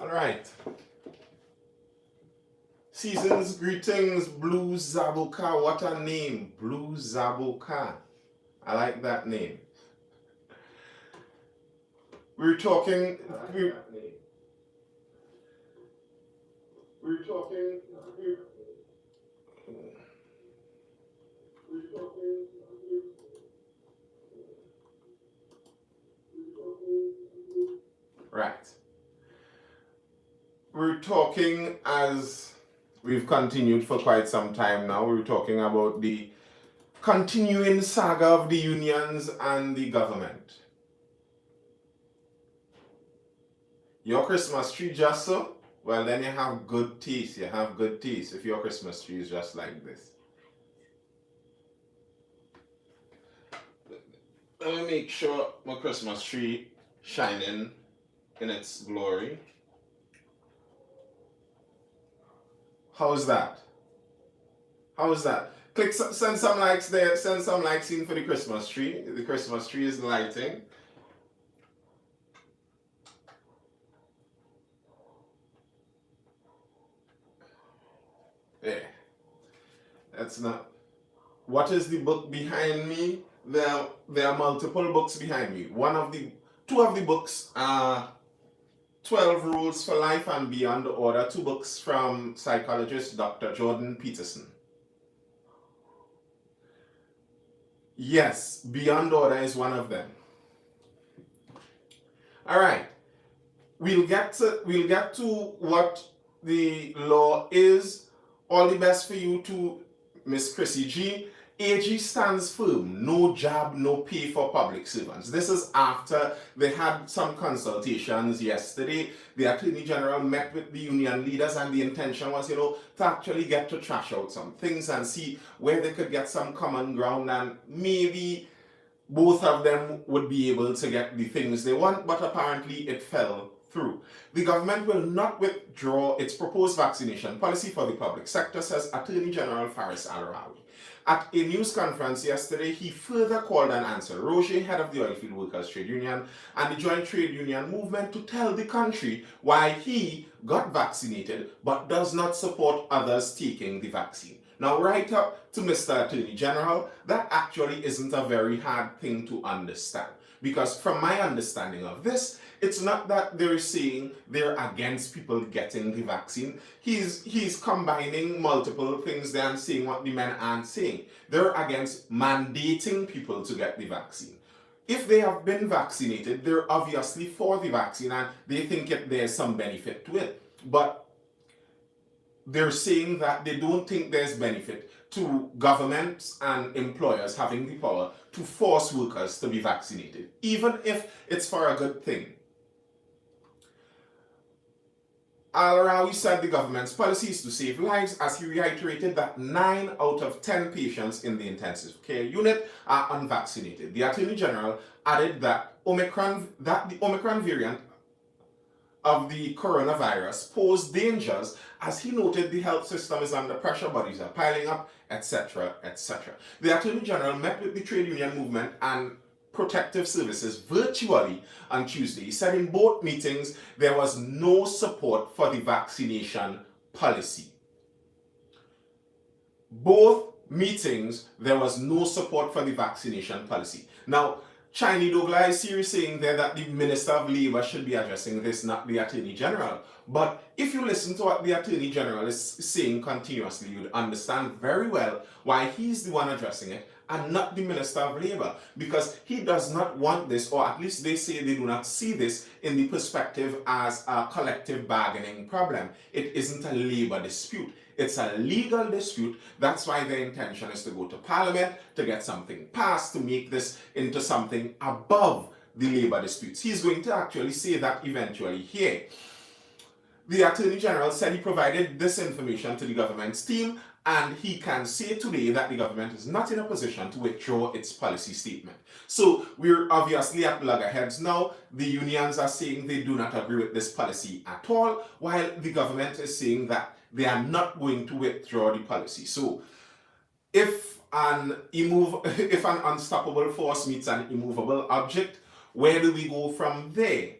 All right. Season's greetings, Blue Zabuka. What a name, Blue Zabuka. I like that name. We're talking. We're talking. Right. We're talking as we've continued for quite some time now. We're talking about the continuing saga of the unions and the government. Your Christmas tree just so? Well, then you have good taste. You have good taste if your Christmas tree is just like this. Let me make sure my Christmas tree shining in its glory. How's that? How's that? Click, send some likes there. Send some likes in for the Christmas tree. The Christmas tree is lighting. Yeah. That's not. What is the book behind me? There are multiple books behind me. Two of the books are 12 Rules for Life and Beyond the Order. Two books from psychologist Dr. Jordan Peterson. Yes, Beyond Order is one of them. All right. We'll get to what the law is. All the best for you to Miss Chrissy G. AG stands firm. No job, no pay for public servants. This is after they had some consultations yesterday. The Attorney General met with the union leaders and the intention was, to actually get to trash out some things and see where they could get some common ground and maybe both of them would be able to get the things they want, but apparently it fell through. The government will not withdraw its proposed vaccination policy for the public sector, says Attorney General Faris Al-Rawi. At a news conference yesterday, he further called on Ansel Roche, head of the Oilfield Workers Trade Union, and the Joint Trade Union Movement to tell the country why he got vaccinated but does not support others taking the vaccine. Now, right up to Mr. Attorney General, that actually isn't a very hard thing to understand. Because from my understanding of this, it's not that they're saying they're against people getting the vaccine. He's combining multiple things there and saying what the men aren't saying. They're against mandating people to get the vaccine. If they have been vaccinated, they're obviously for the vaccine and they think there's some benefit to it. But they're saying that they don't think there's benefit to governments and employers having the power to force workers to be vaccinated, even if it's for a good thing. Al-Rawi said the government's policy is to save lives, as he reiterated that 9 out of 10 patients in the intensive care unit are unvaccinated. The Attorney General added that the Omicron variant of the coronavirus pose dangers, as he noted the health system is under pressure, bodies are piling up, etc., etc. The Attorney General met with the trade union movement and protective services virtually on Tuesday. He said in both meetings there was no support for the vaccination policy. Both meetings there was no support for the vaccination policy. Now, Chiny Douglas is here saying there that the Minister of Labour should be addressing this, not the Attorney General. But if you listen to what the Attorney General is saying continuously, you'd understand very well why he's the one addressing it and not the Minister of Labour. Because he does not want this, or at least they say they do not see this in the perspective as a collective bargaining problem. It isn't a labour dispute. It's a legal dispute. That's why their intention is to go to Parliament to get something passed, to make this into something above the labour disputes. He's going to actually say that eventually here. The Attorney General said he provided this information to the government's team, and he can say today that the government is not in a position to withdraw its policy statement. So we're obviously at loggerheads now. The unions are saying they do not agree with this policy at all, while the government is saying that they are not going to withdraw the policy. So if an unstoppable force meets an immovable object, where do we go from there?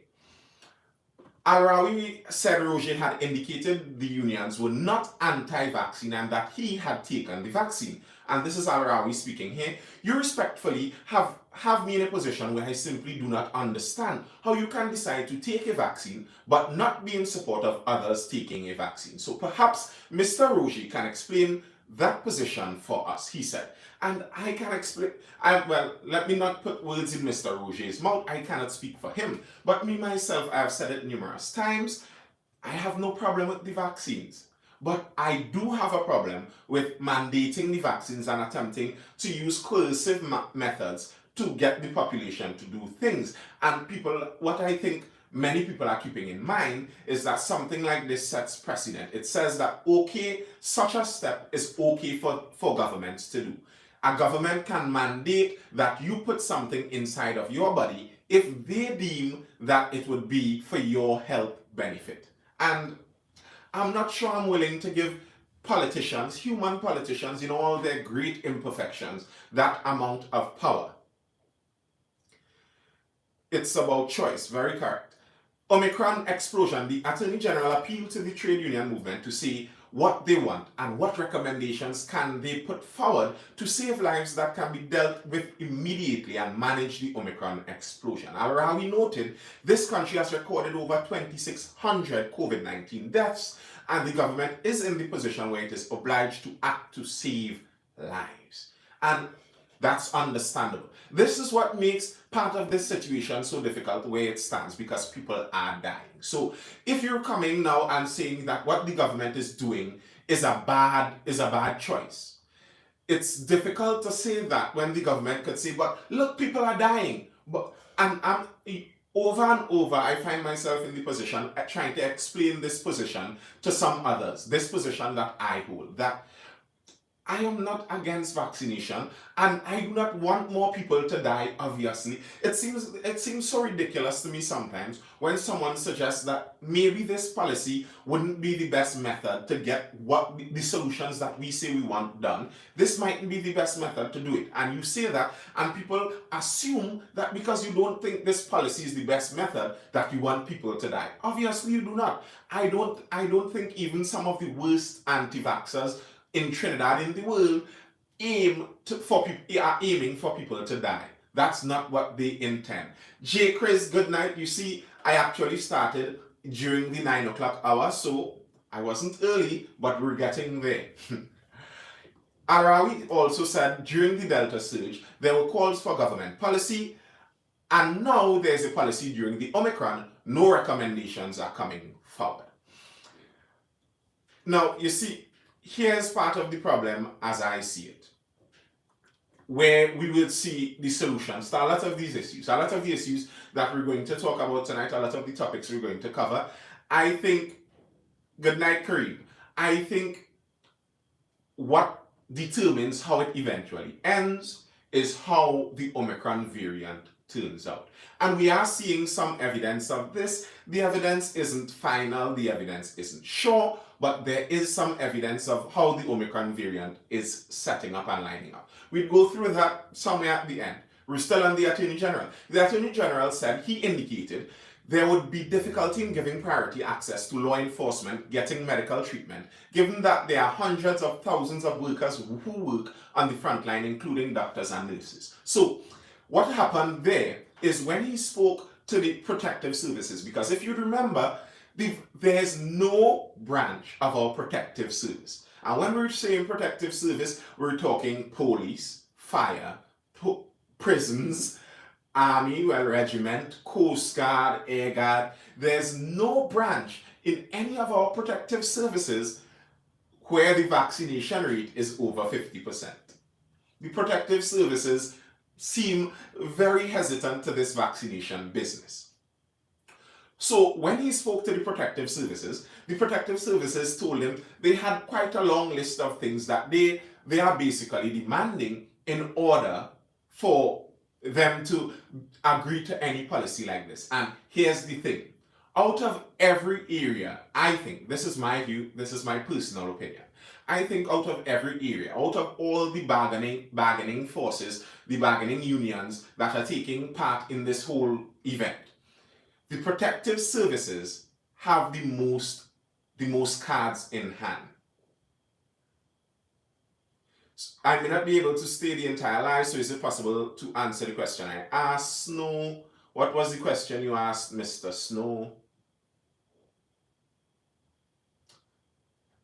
Arawi said Roger had indicated the unions were not anti-vaccine and that he had taken the vaccine. And this is Arawi speaking here. You respectfully have me in a position where I simply do not understand how you can decide to take a vaccine but not be in support of others taking a vaccine. So perhaps Mr. Roger can explain that position for us, he said. And I can explain, well, let me not put words in Mr. Roger's mouth. I cannot speak for him. But me, myself, I have said it numerous times. I have no problem with the vaccines. But I do have a problem with mandating the vaccines and attempting to use coercive methods to get the population to do things. And people, what I think many people are keeping in mind is that something like this sets precedent. It says that, okay, such a step is okay for governments to do. A government can mandate that you put something inside of your body if they deem that it would be for your health benefit. And I'm not sure I'm willing to give politicians, human politicians, in all their great imperfections, that amount of power. It's about choice, very correct. Omicron explosion, the Attorney General appealed to the trade union movement to see what they want and what recommendations can they put forward to save lives that can be dealt with immediately and manage the Omicron explosion. Arawi noted this country has recorded over 2,600 COVID-19 deaths and the government is in the position where it is obliged to act to save lives. And that's understandable. This is what makes part of this situation so difficult where it stands, because people are dying. So if you're coming now and saying that what the government is doing is a bad choice, it's difficult to say that when the government could say, but look, people are dying. But and over and over, I find myself in the position trying to explain this position to some others, this position that I hold, that I am not against vaccination and I do not want more people to die, obviously. It seems so ridiculous to me sometimes when someone suggests that maybe this policy wouldn't be the best method to get what the solutions that we say we want done. This mightn't be the best method to do it. And you say that and people assume that because you don't think this policy is the best method that you want people to die. Obviously you do not. I don't think even some of the worst anti-vaxxers in Trinidad, in the world, are aiming for people to die. That's not what they intend. J. Chris, good night. You see, I actually started during the 9 o'clock hour, so I wasn't early, but we're getting there. Arawi also said during the Delta surge, there were calls for government policy, and now there's a policy during the Omicron. No recommendations are coming forward. Now, you see, here's part of the problem as I see it, where we will see the solutions to a lot of these issues, a lot of the issues that we're going to talk about tonight, a lot of the topics we're going to cover. I think, good night, Kareem, I think what determines how it eventually ends is how the Omicron variant turns out. And we are seeing some evidence of this. The evidence isn't final, the evidence isn't sure, but there is some evidence of how the Omicron variant is setting up and lining up. We'll go through that somewhere at the end. We're still on the Attorney General. The Attorney General said he indicated there would be difficulty in giving priority access to law enforcement getting medical treatment, given that there are hundreds of thousands of workers who work on the front line, including doctors and nurses. So what happened there is when he spoke to the protective services, because if you remember, there's no branch of our protective service. And when we're saying protective service, we're talking police, fire, prisons, army, regiment, coast guard, air guard. There's no branch in any of our protective services where the vaccination rate is over 50%. The protective services seem very hesitant to this vaccination business. So when he spoke to the protective services told him they had quite a long list of things that they are basically demanding in order for them to agree to any policy like this. And here's the thing. Out of every area, I think, this is my view, this is my personal opinion, I think out of every area, out of all the bargaining forces, the bargaining unions that are taking part in this whole event, the protective services have the most cards in hand? I may not be able to stay the entire live, so is it possible to answer the question I asked? Snow. What was the question you asked, Mr. Snow?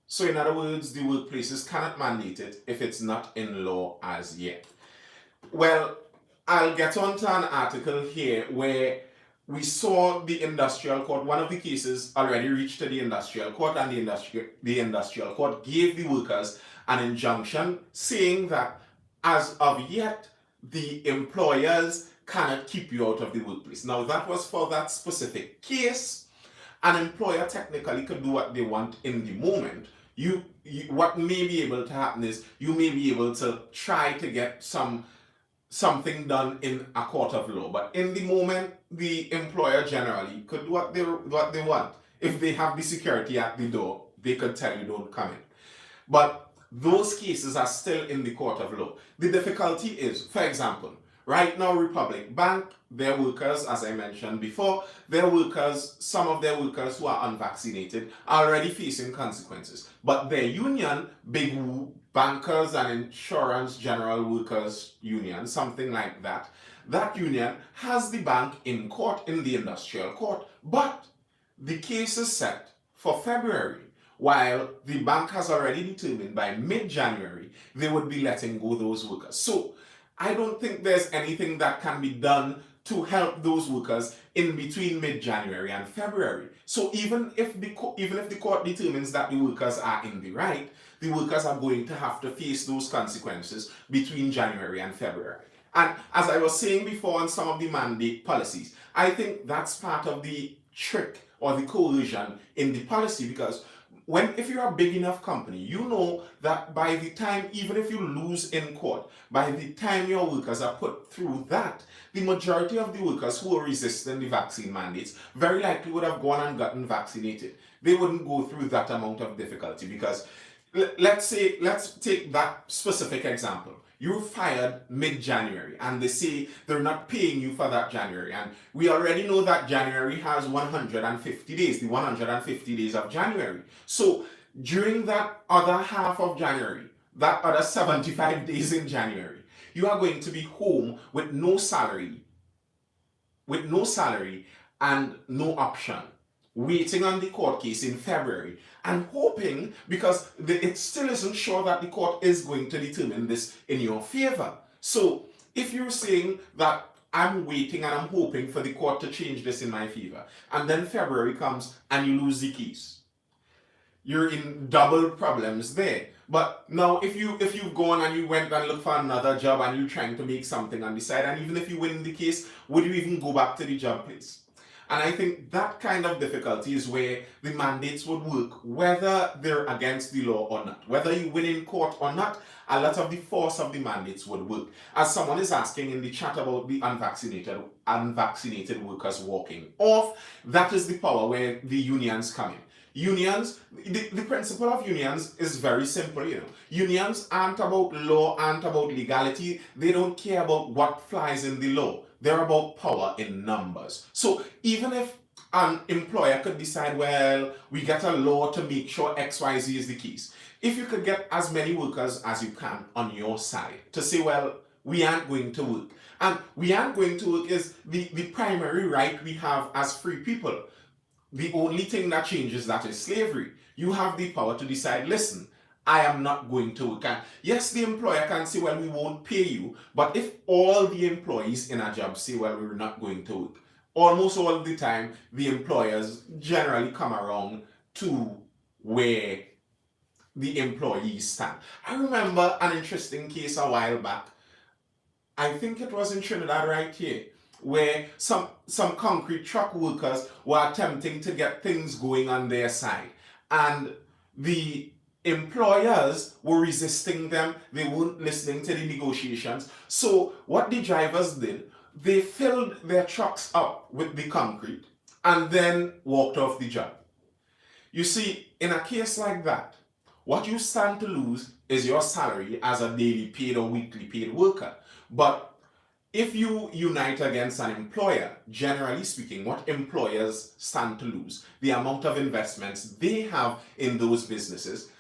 So in other words, the workplaces cannot mandate it if it's not in law as yet. Well, I'll get on to an article here where we saw the industrial court, one of the cases already reached to the industrial court, and the industrial court gave the workers an injunction saying that as of yet, the employers cannot keep you out of the workplace. Now, that was for that specific case. An employer technically could do what they want in the moment. What may be able to happen is you may be able to try to get something done in a court of law, but in the moment, the employer generally could do what they want. If they have the security at the door, they could tell you don't come in. But those cases are still in the court of law. The difficulty is, for example, right now, Republic Bank, their workers, as I mentioned before, some of their workers who are unvaccinated are already facing consequences. But their union, Big Bankers and Insurance General Workers Union, something like that, that union has the bank in court, in the industrial court, but the case is set for February, while the bank has already determined by mid-January they would be letting go those workers. So I don't think there's anything that can be done to help those workers in between mid-January and February. So even if the court determines that the workers are in the right, the workers are going to have to face those consequences between January and February. And as I was saying before on some of the mandate policies, I think that's part of the trick or the coercion in the policy, because if you're a big enough company, you know that by the time, even if you lose in court, by the time your workers are put through that, the majority of the workers who are resisting the vaccine mandates very likely would have gone and gotten vaccinated. They wouldn't go through that amount of difficulty, because let's take that specific example. You're fired mid-January and they say they're not paying you for that January. And we already know that January has 150 days, the 150 days of January. So during that other half of January, that other 75 days in January, you are going to be home with no salary and no option, waiting on the court case in February and hoping, because it still isn't sure that the court is going to determine this in your favor. So if you're saying that I'm waiting and I'm hoping for the court to change this in my favor, and then February comes and you lose the case, you're in double problems there. But now if you've gone and you went and looked for another job and you're trying to make something on the side, and even if you win the case, would you even go back to the job place? And I think that kind of difficulty is where the mandates would work, whether they're against the law or not. Whether you win in court or not, a lot of the force of the mandates would work. As someone is asking in the chat about the unvaccinated workers walking off, that is the power where the unions come in. Unions, the principle of unions is very simple, Unions aren't about law, aren't about legality. They don't care about what flies in the law. They're about power in numbers. So even if an employer could decide, well, we get a law to make sure XYZ is the case. If you could get as many workers as you can on your side to say, well, we aren't going to work. And we aren't going to work is the primary right we have as free people. The only thing that changes that is slavery. You have the power to decide, listen, I am not going to work. And yes, the employer can say, well, we won't pay you. But if all the employees in a job say, well, we're not going to work, almost all the time, the employers generally come around to where the employees stand. I remember an interesting case a while back. I think it was in Trinidad right here, where some concrete truck workers were attempting to get things going on their side. And the employers were resisting them. They weren't listening to the negotiations. So what the drivers did, they filled their trucks up with the concrete and then walked off the job. You see, in a case like that, what you stand to lose is your salary as a daily paid or weekly paid worker. But if you unite against an employer, generally speaking, what employers stand to lose, the amount of investments they have in those businesses,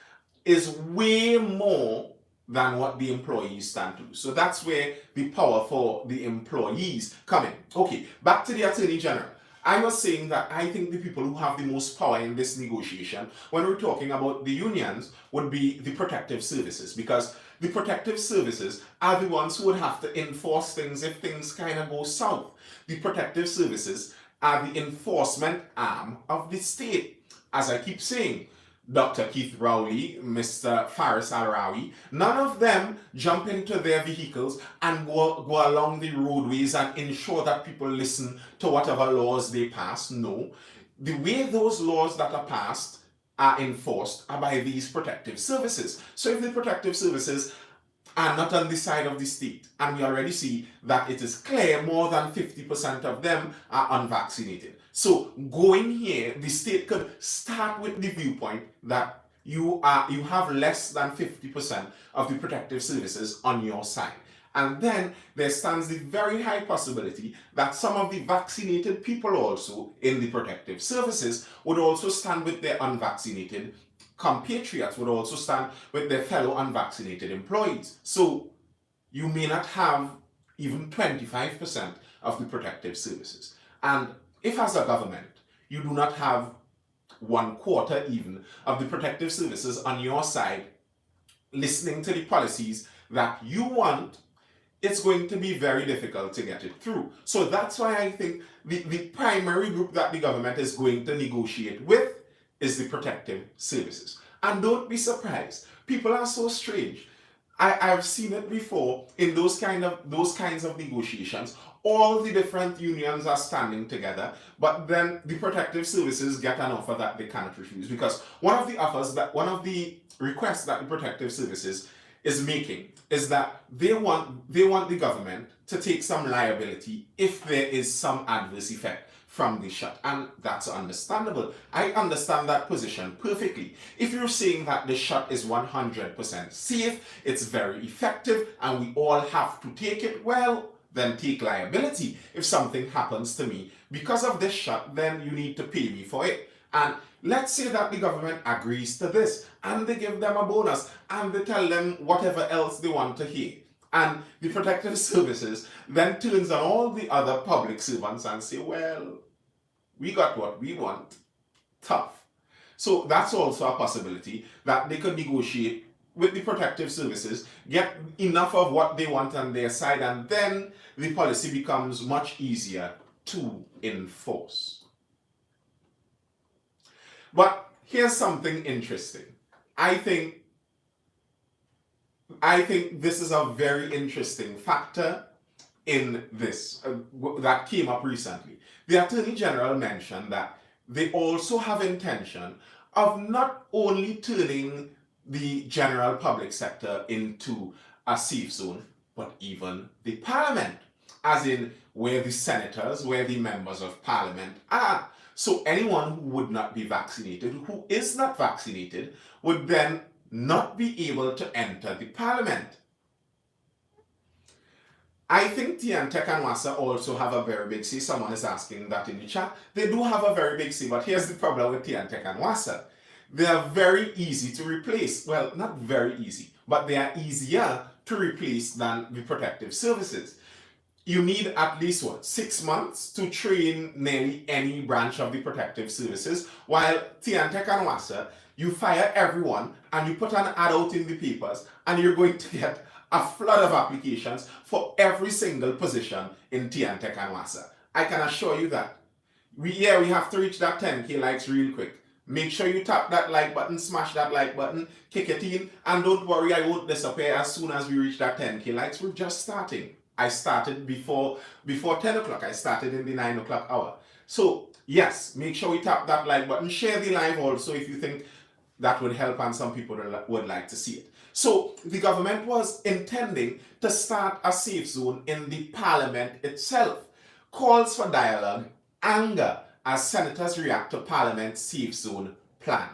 is way more than what the employees stand to lose. So that's where the power for the employees come in. Okay, back to the Attorney General. I was saying that I think the people who have the most power in this negotiation, when we're talking about the unions, would be the protective services, because the protective services are the ones who would have to enforce things if things kind of go south. The protective services are the enforcement arm of the state. As I keep saying, Dr. Keith Rowley, Mr. Faris Al-Rawi, none of them jump into their vehicles and go along the roadways and ensure that people listen to whatever laws they pass. No. The way those laws that are passed are enforced are by these protective services. So if the protective services are not on the side of the state, and we already see that it is clear more than 50% of them are unvaccinated. So going here, the state could start with the viewpoint that you have less than 50% of the protective services on your side. And then there stands the very high possibility that some of the vaccinated people also in the protective services would also stand with their unvaccinated compatriots, would also stand with their fellow unvaccinated employees. So you may not have even 25% of the protective services. And if as a government, you do not have 1/4 even of the protective services on your side, listening to the policies that you want, it's going to be very difficult to get it through. So that's why I think the primary group that the government is going to negotiate with is the protective services. And don't be surprised. People are so strange. I've seen it before in those kinds of negotiations. All the different unions are standing together, but then the protective services get an offer that they cannot refuse, because one of the requests that the protective services is making is that they want the government to take some liability if there is some adverse effect from the shot. And that's understandable. I understand that position perfectly. If you're saying that the shot is 100% safe, it's very effective, and we all have to take it, well, then take liability. If something happens to me because of this shot, then you need to pay me for it. And let's say that the government agrees to this, and they give them a bonus, and they tell them whatever else they want to hear. And the protective services then turns on all the other public servants and say, well, we got what we want. Tough. So that's also a possibility that they could negotiate with the protective services, get enough of what they want on their side, and then the policy becomes much easier to enforce. But here's something interesting. I think this is a very interesting factor in this that came up recently. The Attorney General mentioned that they also have intention of not only turning the general public sector into a safe zone, but even the parliament, as in where the senators, where the members of parliament are. So anyone who would not be vaccinated, who is not vaccinated, would then not be able to enter the parliament. I think Tiantec and Wassa also have a very big say. Someone is asking that in the chat. They do have a very big say, but here's the problem with Tiantec and Wassa. They are very easy to replace. Well, not very easy, but they are easier to replace than the protective services. You need at least 6 months to train nearly any branch of the protective services, while Tiantec and Wassa, you fire everyone and you put an ad out in the papers, and you're going to get a flood of applications for every single position in Tiantec and Wassa. I can assure you that. We have to reach that 10K likes real quick. Make sure you tap that like button, smash that like button, kick it in, and don't worry, I won't disappear as soon as we reach that 10K likes. We're just starting. I started before 10 o'clock. I started in the 9 o'clock hour. So yes, make sure we tap that like button. Share the live also if you think that would help and some people would like to see it. So the government was intending to start a safe zone in the parliament itself. Calls for dialogue anger as senators react to parliament's safe zone plan.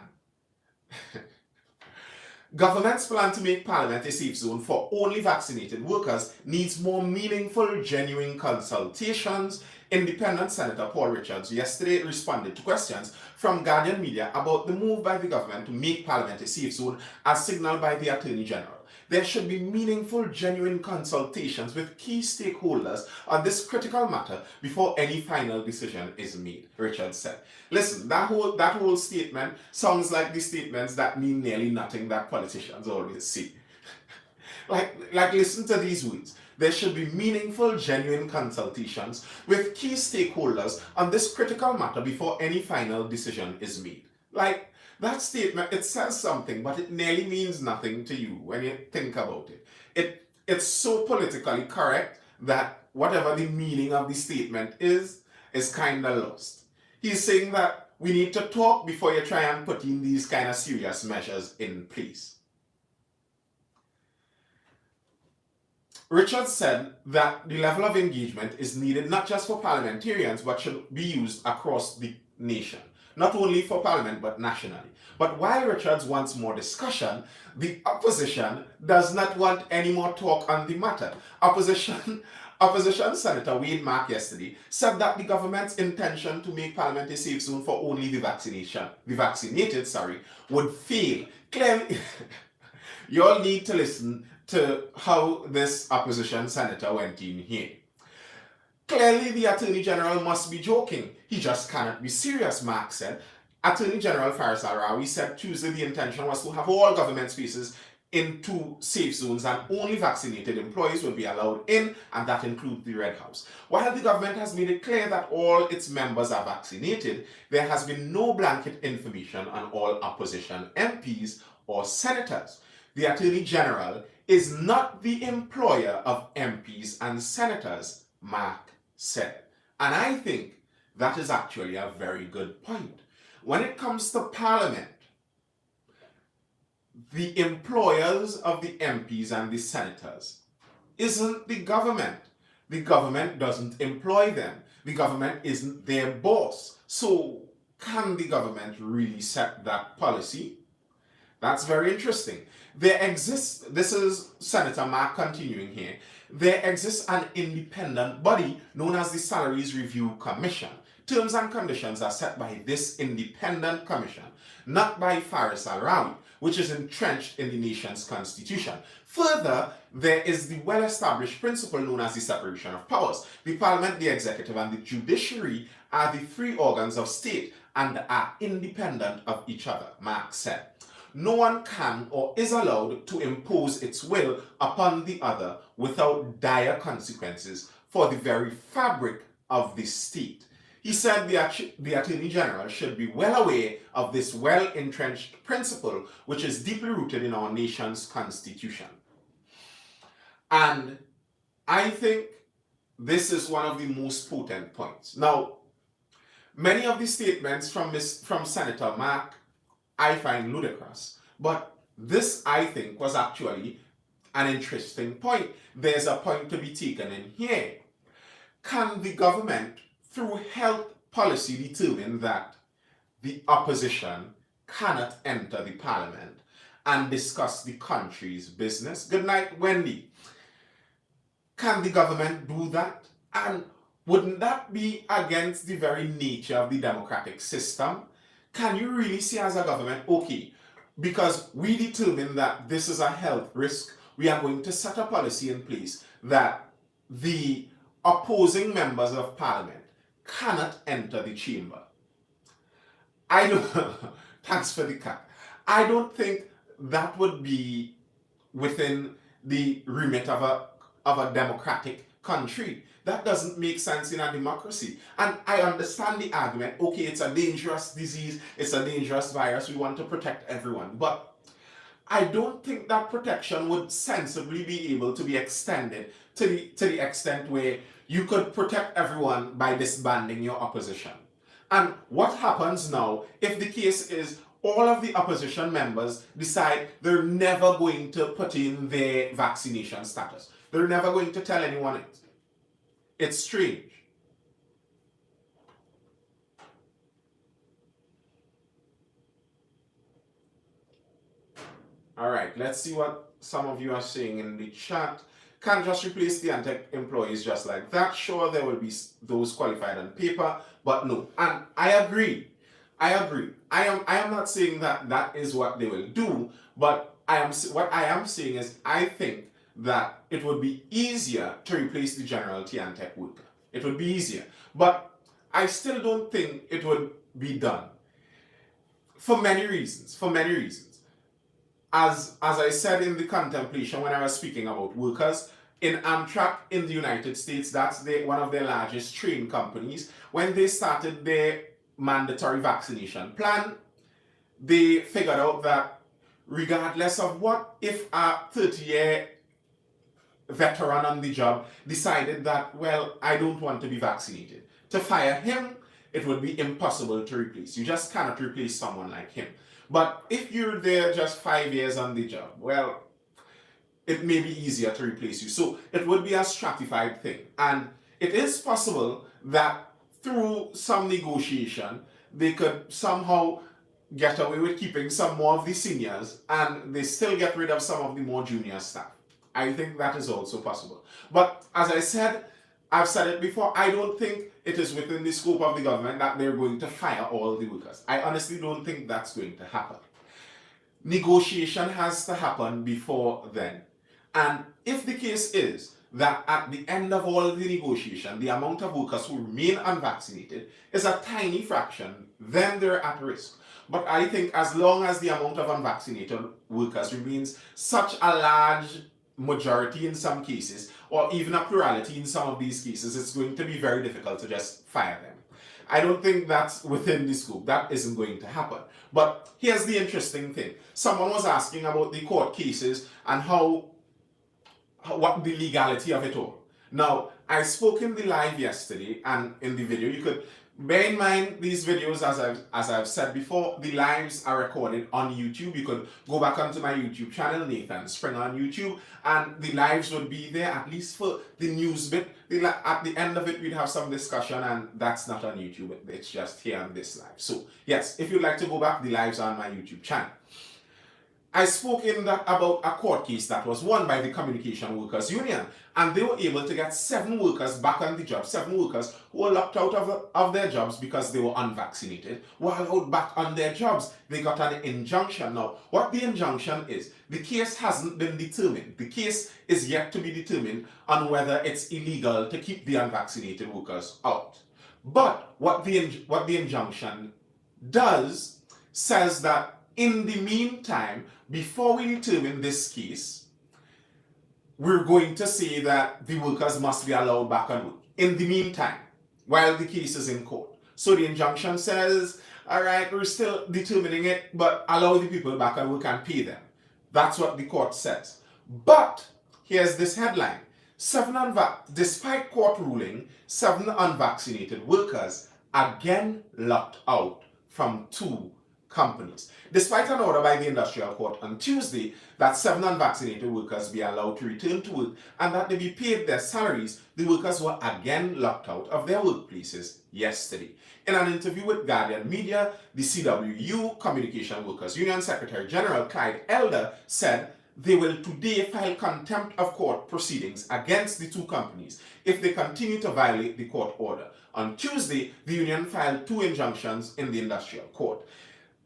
Government's plan to make Parliament a safe zone for only vaccinated workers needs more meaningful, genuine consultations. Independent Senator Paul Richards yesterday responded to questions from Guardian Media about the move by the government to make Parliament a safe zone as signalled by the Attorney General. There should be meaningful, genuine consultations with key stakeholders on this critical matter before any final decision is made, Richards said. Listen, that whole statement sounds like the statements that mean nearly nothing that politicians always say. Like listen to these words. There should be meaningful, genuine consultations with key stakeholders on this critical matter before any final decision is made. Like, that statement, it says something, but it nearly means nothing to you when you think about it. It's so politically correct that whatever the meaning of the statement is kind of lost. He's saying that we need to talk before you try and put in these kind of serious measures in place. Richard said that the level of engagement is needed not just for parliamentarians, but should be used across the nation. Not only for Parliament, but nationally. But while Richards wants more discussion, the opposition does not want any more talk on the matter. Opposition Senator Wayne Mark yesterday said that the government's intention to make Parliament a safe zone for only the vaccinated, would fail. Clearly, you all need to listen to how this opposition senator went in here. Clearly, the Attorney General must be joking. He just cannot be serious, Mark said. Attorney General Faris Al-Rawi said Tuesday the intention was to have all government spaces into safe zones and only vaccinated employees will be allowed in, and that includes the Red House. While the government has made it clear that all its members are vaccinated, there has been no blanket information on all opposition MPs or senators. The Attorney General is not the employer of MPs and senators, Mark said. And I think that is actually a very good point. When it comes to Parliament, the employers of the MPs and the senators isn't the government. The government doesn't employ them. The government isn't their boss. So can the government really set that policy? That's very interesting. This is Senator Mark continuing here, there exists an independent body known as the Salaries Review Commission. Terms and conditions are set by this independent commission, not by Faris Al-Rawi, which is entrenched in the nation's constitution. Further, there is the well-established principle known as the separation of powers. The Parliament, the Executive, and the Judiciary are the three organs of state and are independent of each other, Mark said. No one can or is allowed to impose its will upon the other without dire consequences for the very fabric of the state. He said the Attorney General should be well aware of this well-entrenched principle, which is deeply rooted in our nation's constitution. And I think this is one of the most potent points. Now, many of the statements from Senator Mark I find ludicrous, but this, I think, was actually an interesting point. There's a point to be taken in here. Can the government, through health policy, determine that the opposition cannot enter the Parliament and discuss the country's business? Good night, Wendy. Can the government do that? And wouldn't that be against the very nature of the democratic system? Can you really say as a government, okay, because we determine that this is a health risk, we are going to set a policy in place that the opposing members of Parliament cannot enter the chamber? I don't, thanks for the cat. I don't think that would be within the remit of a democratic country. That doesn't make sense in a democracy. And I understand the argument, okay, it's a dangerous disease, it's a dangerous virus, we want to protect everyone. But I don't think that protection would sensibly be able to be extended to the extent where you could protect everyone by disbanding your opposition. And what happens now if the case is all of the opposition members decide they're never going to put in their vaccination status? They're never going to tell anyone it. It's strange. All right, let's see what some of you are saying in the chat. Can't just replace the Antec employees just like that. Sure, there will be those qualified on paper, but no. And I agree. I agree. I am not saying that that is what they will do, but what I am saying is I think that it would be easier to replace the general Antec worker. It would be easier, but I still don't think it would be done for many reasons. For many reasons. As I said in the contemplation when I was speaking about workers, in Amtrak in the United States, that's one of their largest train companies. When they started their mandatory vaccination plan, they figured out that regardless of what, if a 30-year veteran on the job decided that, well, I don't want to be vaccinated, to fire him, it would be impossible to replace. You just cannot replace someone like him. But if you're there just 5 years on the job, well, it may be easier to replace you. So it would be a stratified thing. And it is possible that through some negotiation, they could somehow get away with keeping some more of the seniors and they still get rid of some of the more junior staff. I think that is also possible. But as I said, I've said it before, I don't think it is within the scope of the government that they're going to fire all the workers. I honestly don't think that's going to happen. Negotiation has to happen before then. And if the case is that at the end of all the negotiation, the amount of workers who remain unvaccinated is a tiny fraction, then they're at risk. But I think as long as the amount of unvaccinated workers remains such a large majority in some cases, or even a plurality in some of these cases, it's going to be very difficult to just fire them. I don't think that's within the scope. That isn't going to happen. But here's the interesting thing. Someone was asking about the court cases and what the legality of it all. Now, I spoke in the live yesterday and in the video. You could bear in mind these videos, as I've said before, the lives are recorded on YouTube. You could go back onto my YouTube channel, Nathan Springer on YouTube, and the lives would be there, at least for the news bit. At the end of it, we'd have some discussion, and that's not on YouTube. It's just here on this live. So, yes, if you'd like to go back, the lives are on my YouTube channel. I spoke in that about a court case that was won by the Communication Workers Union, and they were able to get 7 workers back on the job. 7 workers who were locked out of their jobs because they were unvaccinated were allowed back on their jobs. They got an injunction. Now, what the injunction is, the case hasn't been determined. The case is yet to be determined on whether it's illegal to keep the unvaccinated workers out. But what the injunction does says that in the meantime, before we determine this case, we're going to say that the workers must be allowed back on work. In the meantime, while the case is in court. So the injunction says, all right, we're still determining it, but allow the people back on work and pay them. That's what the court says. But here's this headline. Despite court ruling, 7 unvaccinated workers again locked out from 2 companies. Despite an order by the Industrial Court on Tuesday that 7 unvaccinated workers be allowed to return to work and that they be paid their salaries, the workers were again locked out of their workplaces yesterday. In an interview with Guardian Media, the CWU, Communication Workers Union Secretary General Clyde Elder, said they will today file contempt of court proceedings against the 2 companies if they continue to violate the court order. On Tuesday, the union filed 2 injunctions in the Industrial Court.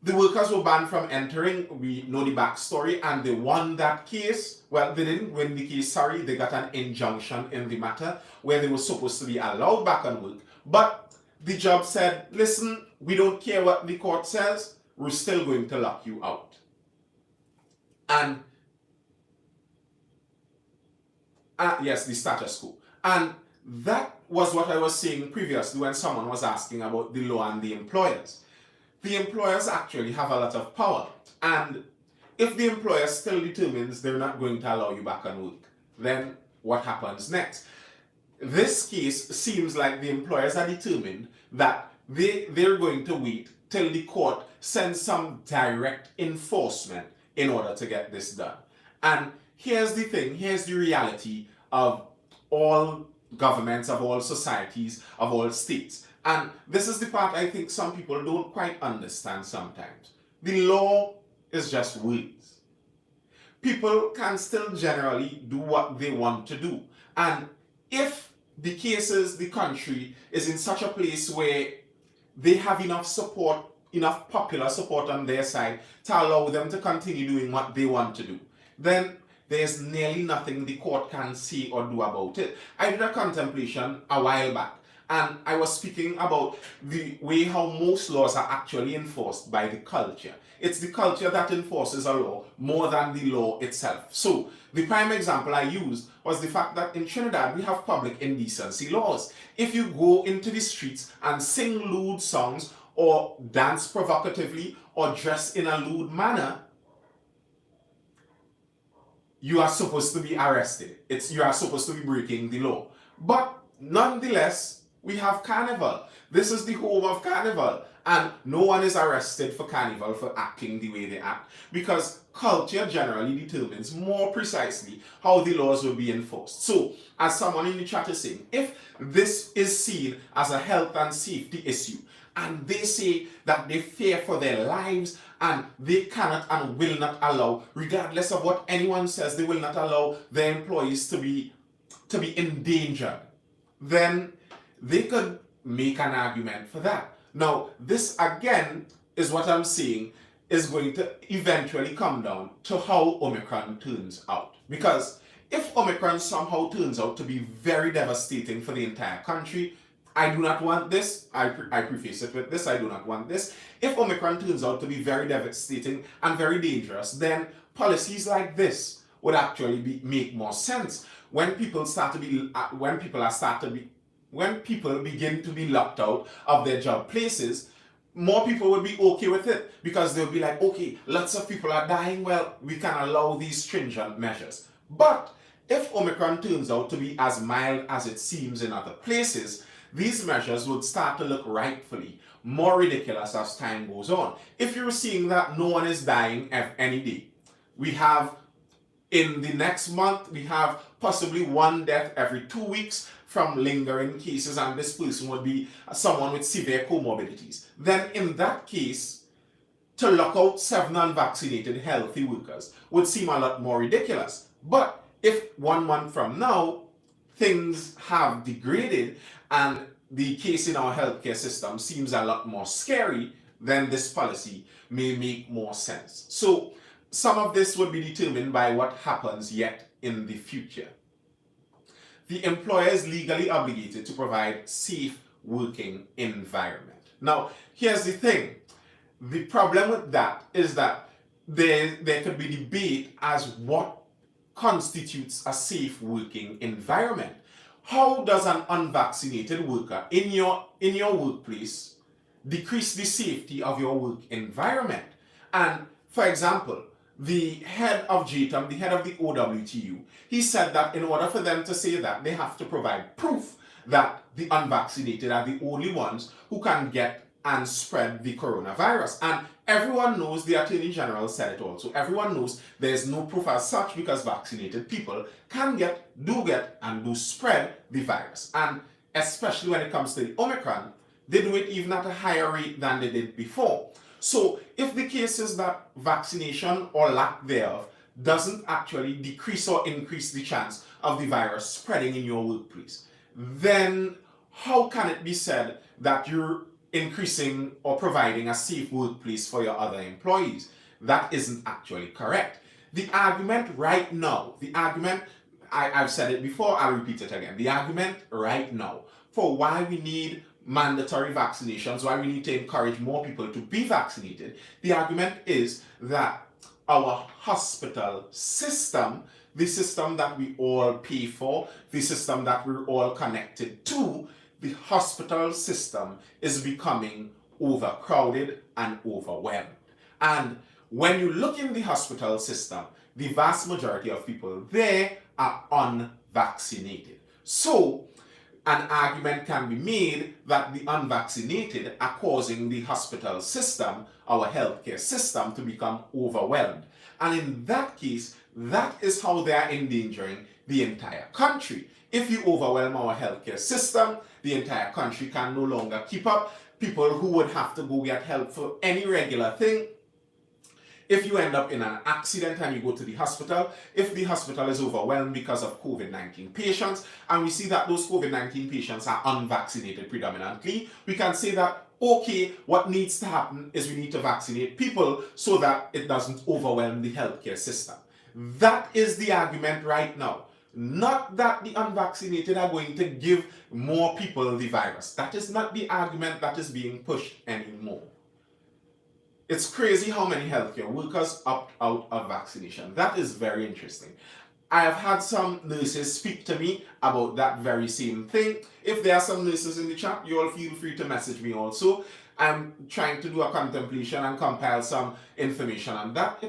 The workers were banned from entering. We know the backstory, and they won that case. Well, they didn't win the case, sorry. They got an injunction in the matter where they were supposed to be allowed back on work. But the job said, listen, we don't care what the court says. We're still going to lock you out. And, yes, the status quo. And that was what I was saying previously when someone was asking about the law and the employers. The employers actually have a lot of power, and if the employer still determines they're not going to allow you back on work, then what happens next? This case seems like the employers are determined that they're going to wait till the court sends some direct enforcement in order to get this done. And here's the thing, here's the reality of all governments, of all societies, of all states. And this is the part I think some people don't quite understand sometimes. The law is just words. people can still generally do what they want to do. And if the cases, the country is in such a place where they have enough support, enough popular support on their side to allow them to continue doing what they want to do, then there's nearly nothing the court can say or do about it. I did a contemplation a while back, and I was speaking about the way how most laws are actually enforced by the culture. It's the culture that enforces a law more than the law itself. So the prime example I used was the fact that in Trinidad we have public indecency laws. If you go into the streets and sing lewd songs or dance provocatively or dress in a lewd manner, you are supposed to be arrested. You are supposed to be breaking the law. But nonetheless, we have carnival. This is the home of carnival. And no one is arrested for carnival for acting the way they act, because culture generally determines more precisely how the laws will be enforced. So, as someone in the chat is saying, if this is seen as a health and safety issue, and they say that they fear for their lives and they cannot and will not allow, regardless of what anyone says, they will not allow their employees to be endangered, then they could make an argument for that. Now, this again is what I'm saying is going to eventually come down to how Omicron turns out. Because if Omicron somehow turns out to be very devastating for the entire country, I do not want this. I preface it with this. I do not want this. If Omicron turns out to be very devastating and very dangerous, then policies like this would actually make more sense. When people begin to be locked out of their job places, more people will be okay with it, because they'll be like, okay, lots of people are dying, well, we can allow these stringent measures. But if Omicron turns out to be as mild as it seems in other places, these measures would start to look rightfully more ridiculous as time goes on. If you're seeing that no one is dying any day, we have in the next month, we have possibly one death every 2 weeks from lingering cases, and this person would be someone with severe comorbidities. Then in that case, to lock out 7 unvaccinated healthy workers would seem a lot more ridiculous. But if 1 month from now, things have degraded and the case in our healthcare system seems a lot more scary, then this policy may make more sense. So some of this would be determined by what happens yet in the future. The employer is legally obligated to provide safe working environment. Now, here's the thing. The problem with that is that there could be debate as what constitutes a safe working environment. How does an unvaccinated worker in your workplace decrease the safety of your work environment? And for example, the head of JTAM, the head of the OWTU, he said that in order for them to say that, they have to provide proof that the unvaccinated are the only ones who can get and spread the coronavirus. And everyone knows, the Attorney General said it also, everyone knows there's no proof as such, because vaccinated people can do get, and do spread the virus. And especially when it comes to the Omicron, they do it even at a higher rate than they did before. So if the case is that vaccination or lack thereof doesn't actually decrease or increase the chance of the virus spreading in your workplace, then how can it be said that you're increasing or providing a safe workplace for your other employees? That isn't actually correct. The argument right now, I've said it before, I'll repeat it again. The argument right now for why we need mandatory vaccinations, why we need to encourage more people to be vaccinated, the argument is that our hospital system, the system that we all pay for, the system that we're all connected to, the hospital system is becoming overcrowded and overwhelmed. And when you look in the hospital system, the vast majority of people there are unvaccinated. So an argument can be made that the unvaccinated are causing the hospital system, our healthcare system, to become overwhelmed. And in that case, that is how they are endangering the entire country. If you overwhelm our healthcare system, the entire country can no longer keep up. People who would have to go get help for any regular thing, If you end up in an accident and you go to the hospital, if the hospital is overwhelmed because of COVID-19 patients, and we see that those COVID-19 patients are unvaccinated predominantly, we can say that, okay, what needs to happen is we need to vaccinate people so that it doesn't overwhelm the healthcare system. That is the argument right now. Not that the unvaccinated are going to give more people the virus. That is not the argument that is being pushed anymore. It's crazy how many healthcare workers opt out of vaccination. That is very interesting. I have had some nurses speak to me about that very same thing. If there are some nurses in the chat, you all feel free to message me also. I'm trying to do a contemplation and compile some information on that.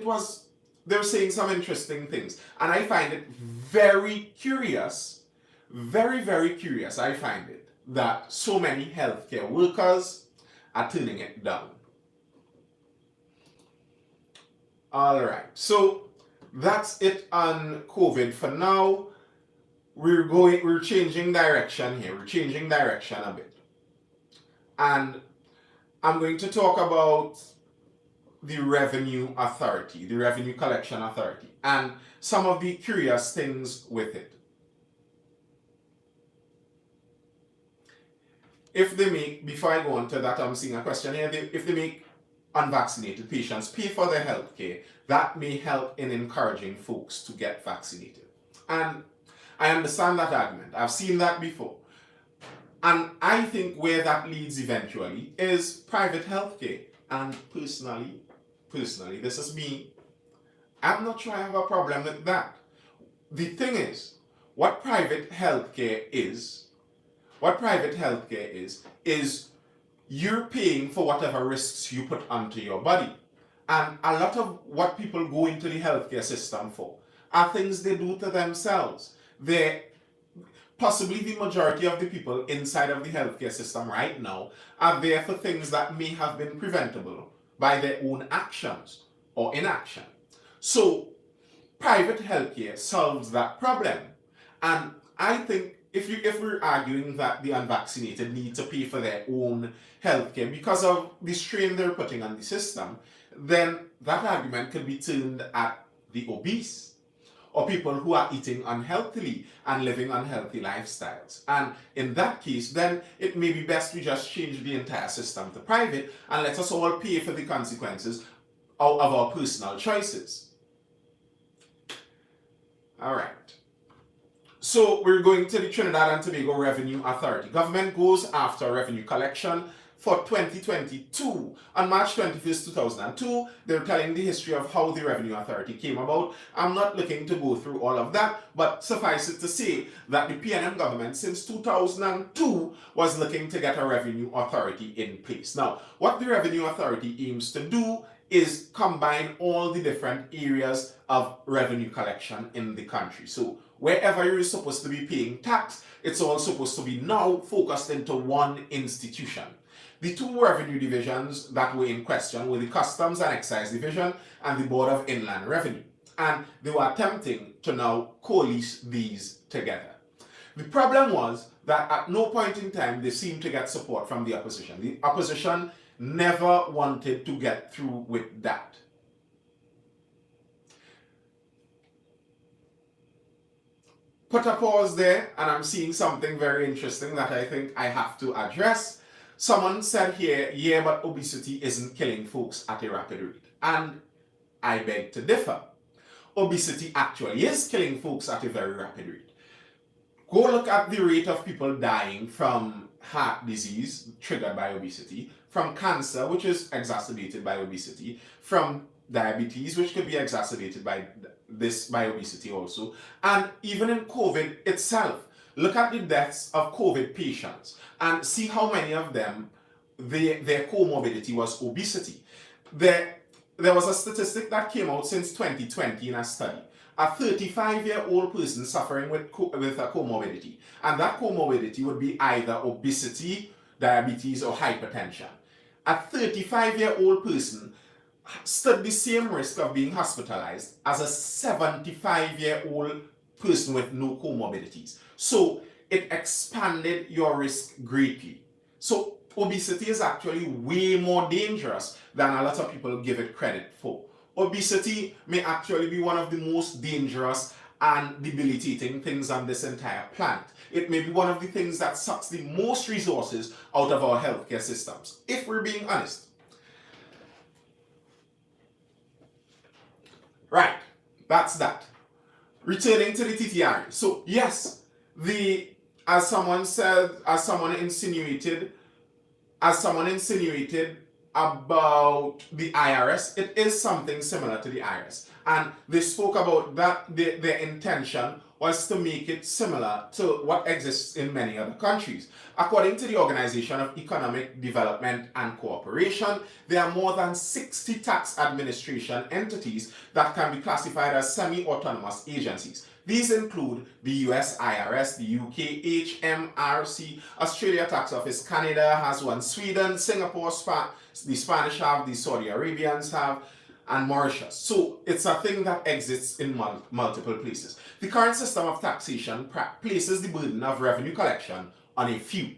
They're saying some interesting things. And I find it very curious, very, very curious, I find it, that so many healthcare workers are turning it down. All right, so that's it on COVID for now. We're changing direction here. We're changing direction a bit. And I'm going to talk about the Revenue Authority, the Revenue Collection Authority, and some of the curious things with it. If they make, before I go on to that, I'm seeing a question here, if they make unvaccinated patients pay for their health care, that may help in encouraging folks to get vaccinated. And I understand that argument. I've seen that before. And I think where that leads eventually is private health care. And personally, this is me, I'm not sure I have a problem with that. The thing is, what private healthcare is you're paying for whatever risks you put onto your body. And a lot of what people go into the healthcare system for are things they do to themselves. Possibly the majority of the people inside of the healthcare system right now are there for things that may have been preventable by their own actions or inaction. So private healthcare solves that problem. And I think if we're arguing that the unvaccinated need to pay for their own healthcare because of the strain they're putting on the system, then that argument could be turned at the obese or people who are eating unhealthily and living unhealthy lifestyles. And in that case, then it may be best we just change the entire system to private and let us all pay for the consequences of our personal choices. All right. So we're going to the Trinidad and Tobago Revenue Authority. Government goes after revenue collection for 2022. On March 21st, 2002, they're telling the history of how the Revenue Authority came about. I'm not looking to go through all of that, but suffice it to say that the PNM government since 2002 was looking to get a Revenue Authority in place. Now, what the Revenue Authority aims to do is combine all the different areas of revenue collection in the country. So wherever you're supposed to be paying tax, it's all supposed to be now focused into one institution. The two revenue divisions that were in question were the Customs and Excise Division and the Board of Inland Revenue. And they were attempting to now coalesce these together. The problem was that at no point in time they seemed to get support from the opposition. The opposition never wanted to get through with that. Put a pause there, and I'm seeing something very interesting that I think I have to address. Someone said here, yeah, but obesity isn't killing folks at a rapid rate. And I beg to differ. Obesity actually is killing folks at a very rapid rate. Go look at the rate of people dying from heart disease triggered by obesity, from cancer, which is exacerbated by obesity, from diabetes, which could be exacerbated by obesity also, and even in COVID itself. Look at the deaths of COVID patients and see how many of them, their comorbidity was obesity. There was a statistic that came out since 2020 in a study. A 35-year-old person suffering with a comorbidity, and that comorbidity would be either obesity, diabetes, or hypertension. A 35-year-old person stood the same risk of being hospitalized as a 75-year-old person with no comorbidities. So it expanded your risk greatly. So obesity is actually way more dangerous than a lot of people give it credit for. Obesity may actually be one of the most dangerous and debilitating things on this entire planet. It may be one of the things that sucks the most resources out of our healthcare systems, if we're being honest. Right, that's that. Returning to the TTR. So yes, as someone insinuated about the IRS, it is something similar to the IRS. And they spoke about that their intention was to make it similar to what exists in many other countries. According to the Organization of Economic Development and Cooperation, there are more than 60 tax administration entities that can be classified as semi-autonomous agencies. These include the US IRS, the UK HMRC, Australia Tax Office, Canada has one, Sweden, Singapore, the Spanish have, the Saudi Arabians have, and Mauritius. So it's a thing that exists in multiple places. The current system of taxation places the burden of revenue collection on a few.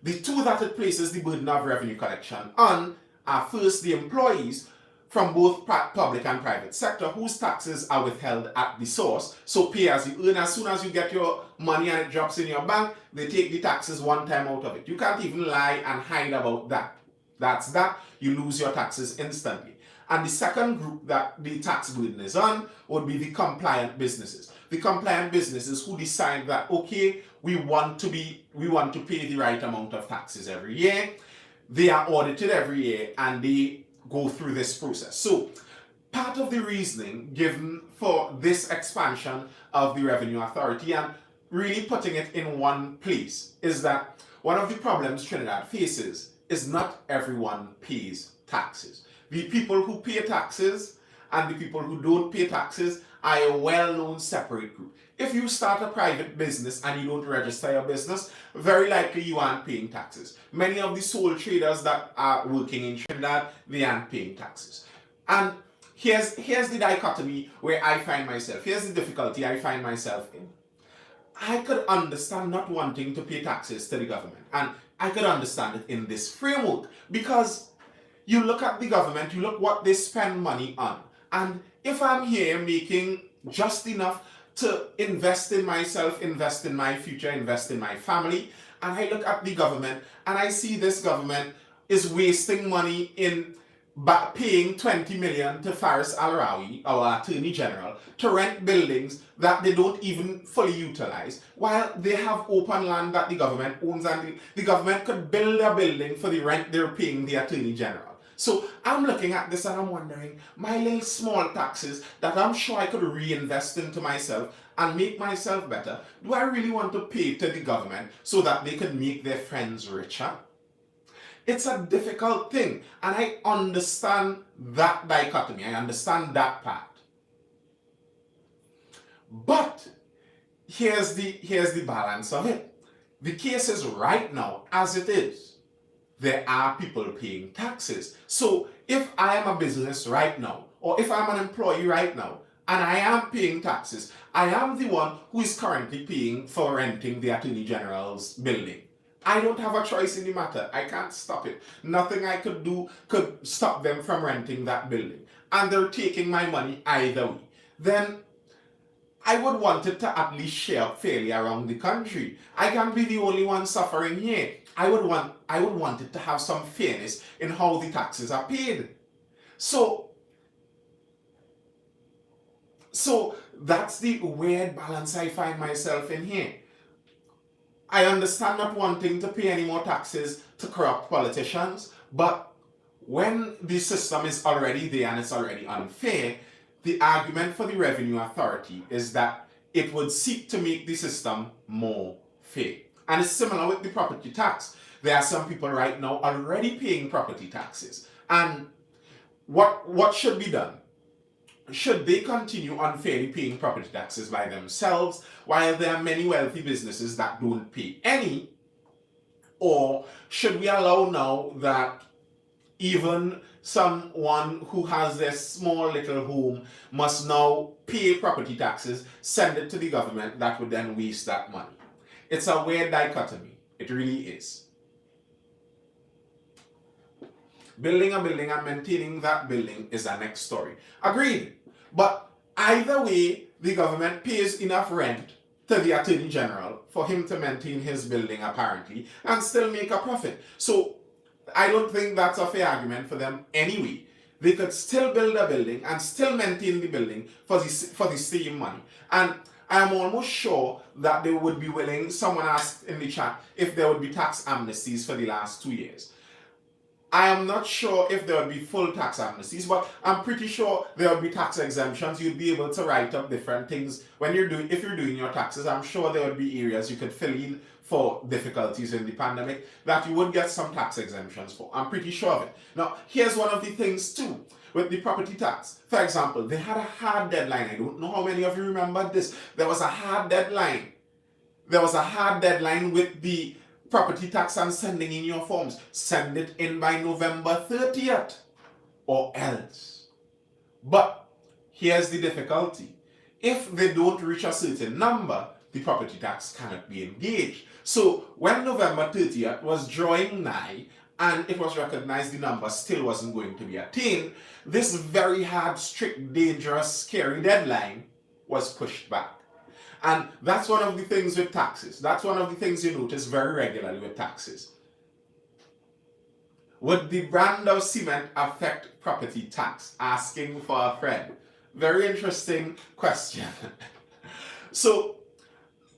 The two that it places the burden of revenue collection on are first the employees from both public and private sector whose taxes are withheld at the source. So pay as you earn. As soon as you get your money and it drops in your bank, they take the taxes one time out of it. You can't even lie and hide about that. That's that. You lose your taxes instantly. And the second group that the tax burden is on would be the compliant businesses. The compliant businesses who decide that, okay, we want to pay the right amount of taxes every year. They are audited every year and they go through this process. So part of the reasoning given for this expansion of the Revenue Authority and really putting it in one place is that one of the problems Trinidad faces is not everyone pays taxes. The people who pay taxes and the people who don't pay taxes are a well-known separate group. If you start a private business and you don't register your business, very likely you aren't paying taxes. Many of the sole traders that are working in Trinidad, they aren't paying taxes. And here's the dichotomy where I find myself. Here's the difficulty I find myself in. I could understand not wanting to pay taxes to the government. And I could understand it in this framework because you look at the government, you look what they spend money on. And if I'm here making just enough to invest in myself, invest in my future, invest in my family, and I look at the government and I see this government is wasting money in paying 20 million to Faris Al-Rawi, our Attorney General, to rent buildings that they don't even fully utilize, while they have open land that the government owns and the government could build a building for the rent they're paying the Attorney General. So I'm looking at this and I'm wondering, my little small taxes that I'm sure I could reinvest into myself and make myself better, do I really want to pay to the government so that they could make their friends richer? It's a difficult thing, and I understand that dichotomy. I understand that part. But here's the balance of it. The case is right now, as it is, there are people paying taxes. So if I am a business right now, or if I'm an employee right now, and I am paying taxes, I am the one who is currently paying for renting the Attorney General's building. I don't have a choice in the matter. I can't stop it. Nothing I could do could stop them from renting that building. And they're taking my money either way. Then I would want it to at least share fairly around the country. I can't be the only one suffering here. I would want it to have some fairness in how the taxes are paid. So that's the weird balance I find myself in here. I understand not wanting to pay any more taxes to corrupt politicians, but when the system is already there and it's already unfair, the argument for the Revenue Authority is that it would seek to make the system more fair. And it's similar with the property tax. There are some people right now already paying property taxes. And what should be done? Should they continue unfairly paying property taxes by themselves while there are many wealthy businesses that don't pay any? Or should we allow now that even someone who has their small little home must now pay property taxes, send it to the government that would then waste that money? It's a weird dichotomy. It really is. Building a building and maintaining that building is the next story. Agreed. But either way, the government pays enough rent to the Attorney General for him to maintain his building apparently and still make a profit. So I don't think that's a fair argument for them anyway. They could still build a building and still maintain the building for the same money. And I'm almost sure that they would be willing, someone asked in the chat, if there would be tax amnesties for the last 2 years. I am not sure if there would be full tax amnesties, but I'm pretty sure there would be tax exemptions. You'd be able to write up different things when if you're doing your taxes. I'm sure there would be areas you could fill in for difficulties in the pandemic that you would get some tax exemptions for. I'm pretty sure of it. Now, here's one of the things too with the property tax. For example, they had a hard deadline. I don't know how many of you remember this. There was a hard deadline. There was a hard deadline with the property tax and sending in your forms. Send it in by November 30th or else. But here's the difficulty. If they don't reach a certain number, the property tax cannot be engaged. So when November 30th was drawing nigh and it was recognized the number still wasn't going to be attained, this very hard, strict, dangerous, scary deadline was pushed back. And that's one of the things with taxes. That's one of the things you notice very regularly with taxes. Would the brand of cement affect property tax? Asking for a friend. Very interesting question. So,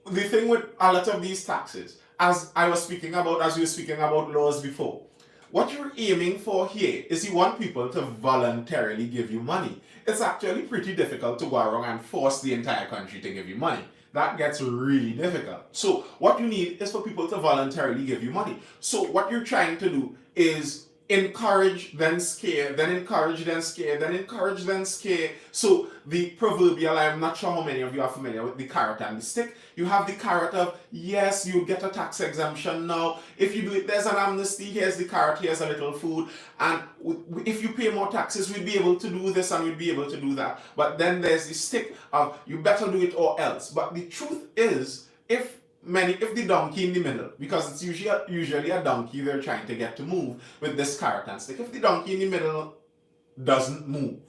the thing with a lot of these taxes, as we were speaking about laws before, what you're aiming for here is you want people to voluntarily give you money. It's actually pretty difficult to go around and force the entire country to give you money. That gets really difficult. So what you need is for people to voluntarily give you money. So what you're trying to do is encourage, then scare, then encourage, then scare, then encourage, then scare. So the proverbial, I'm not sure how many of you are familiar with the carrot and the stick. You have the carrot of, yes, you get a tax exemption now. If you do it, there's an amnesty, here's the carrot, here's a little food. And if you pay more taxes, we'll be able to do this and we'll be able to do that. But then there's the stick of, you better do it or else. But the truth is, if the donkey in the middle, because it's usually a donkey they're trying to get to move with this carrot and stick. If the donkey in the middle doesn't move,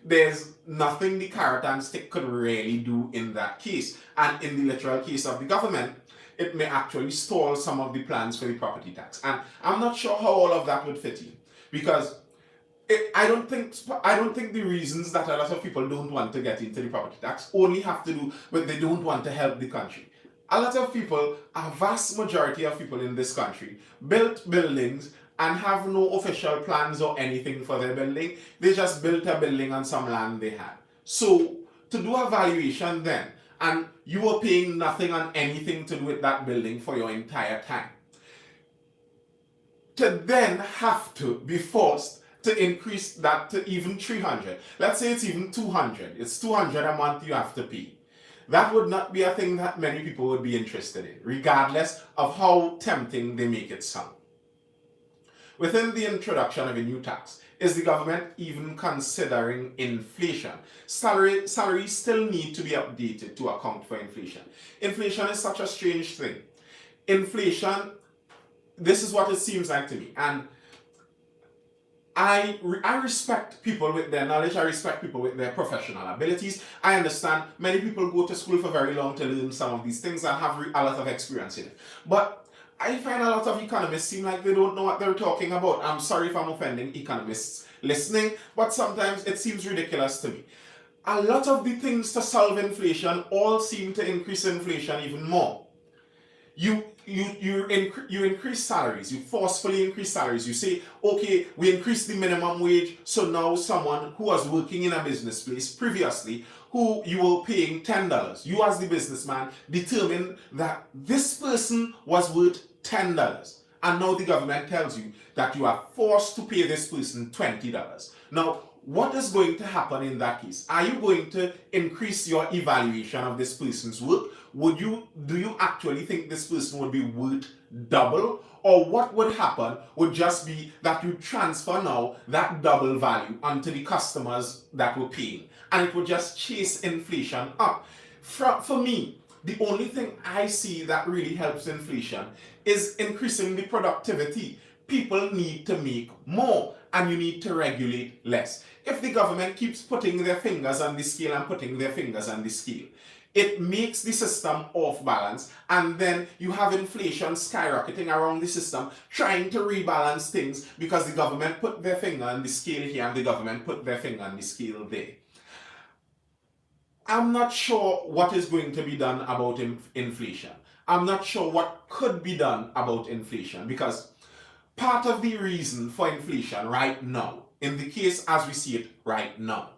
there's nothing the carrot and stick could really do in that case. And in the literal case of the government, it may actually stall some of the plans for the property tax. And I'm not sure how all of that would fit in, because I don't think the reasons that a lot of people don't want to get into the property tax only have to do with they don't want to help the country. A lot of people, a vast majority of people in this country, built buildings and have no official plans or anything for their building. They just built a building on some land they had. So, to do a valuation then, and you were paying nothing on anything to do with that building for your entire time, to then have to be forced to increase that to even 300. Let's say it's even 200. It's 200 a month you have to pay. That would not be a thing that many people would be interested in, regardless of how tempting they make it sound. Within the introduction of a new tax, is the government even considering inflation? Salaries still need to be updated to account for inflation. Inflation is such a strange thing. Inflation, this is what it seems like to me. And I respect people with their knowledge. I respect people with their professional abilities. I understand many people go to school for very long to learn some of these things and have a lot of experience in it. But I find a lot of economists seem like they don't know what they're talking about. I'm sorry if I'm offending economists listening, but sometimes it seems ridiculous to me. A lot of the things to solve inflation all seem to increase inflation even more. You increase salaries, you forcefully increase salaries. You say, okay, we increase the minimum wage, so now someone who was working in a business place previously, who you were paying $10, you as the businessman determined that this person was worth $10. And now the government tells you that you are forced to pay this person $20. Now, what is going to happen in that case? Are you going to increase your evaluation of this person's work? Do you actually think this person would be worth double? Or what would happen would just be that you transfer now that double value onto the customers that were paying. And it would just chase inflation up. For me, the only thing I see that really helps inflation is increasing the productivity. people need to make more and you need to regulate less. If the government keeps putting their fingers on the scale and putting their fingers on the scale, it makes the system off balance, and then you have inflation skyrocketing around the system, trying to rebalance things because the government put their finger on the scale here and the government put their finger on the scale there. I'm not sure what is going to be done about inflation. I'm not sure what could be done about inflation, because part of the reason for inflation right now, in the case as we see it right now,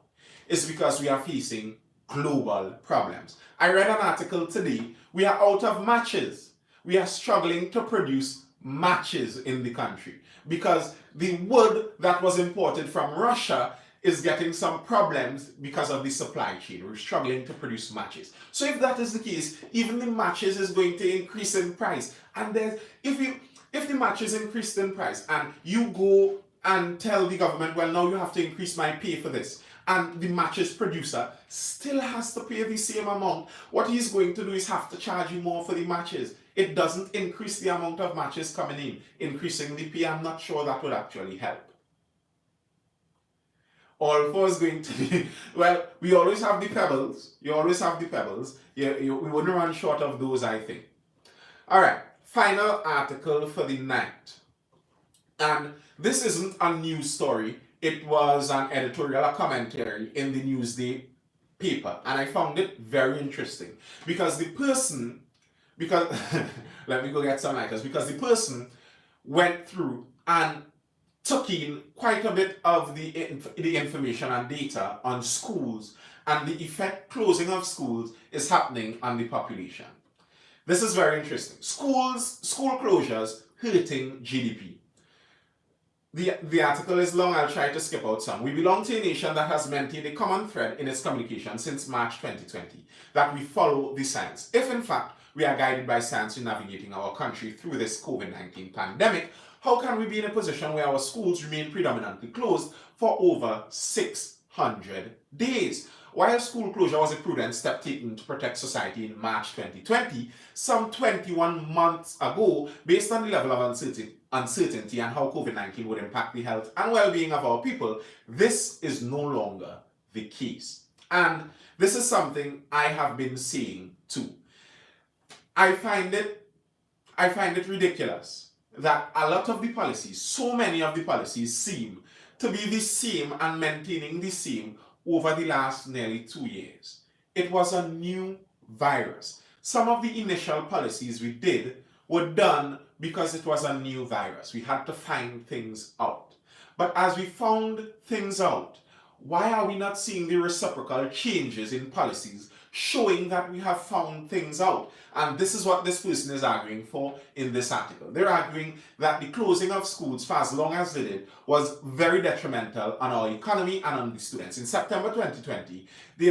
is because we are facing global problems. I read an article today. We are out of matches. We are struggling to produce matches in the country because the wood that was imported from Russia is getting some problems because of the supply chain. We're struggling to produce matches. So if that is the case, even the matches is going to increase in price. And if the matches increase in price and you go and tell the government, well, now you have to increase my pay for this, and the matches producer still has to pay the same amount, what he's going to do is have to charge you more for the matches. It doesn't increase the amount of matches coming in. Increasing the pay, I'm not sure that would actually help. All four is going to be, well, we always have the pebbles. You always have the pebbles. We wouldn't run short of those, I think. All right, final article for the night. And this isn't a news story. It was an editorial, a commentary in the Newsday paper. And I found it very interesting because let me go get some lighters, because the person went through and took in quite a bit of the information and data on schools and the effect closing of schools is having on the population. This is very interesting. School closures hurting GDP. The article is long, I'll try to skip out some. We belong to a nation that has maintained a common thread in its communication since March 2020, that we follow the science. If in fact we are guided by science in navigating our country through this COVID-19 pandemic, how can we be in a position where our schools remain predominantly closed for over 600 days? While school closure was a prudent step taken to protect society in March 2020, some 21 months ago, based on the level of uncertainty and how COVID-19 would impact the health and well-being of our people, this is no longer the case. And this is something I have been saying too. I find it ridiculous that a lot of the policies, so many of the policies, seem to be the same and maintaining the same over the last nearly 2 years. It was a new virus. Some of the initial policies we did were done because it was a new virus. We had to find things out. But as we found things out, why are we not seeing the reciprocal changes in policies showing that we have found things out? And this is what this person is arguing for in this article. They're arguing that the closing of schools for as long as they did was very detrimental on our economy and on the students. In September 2020, the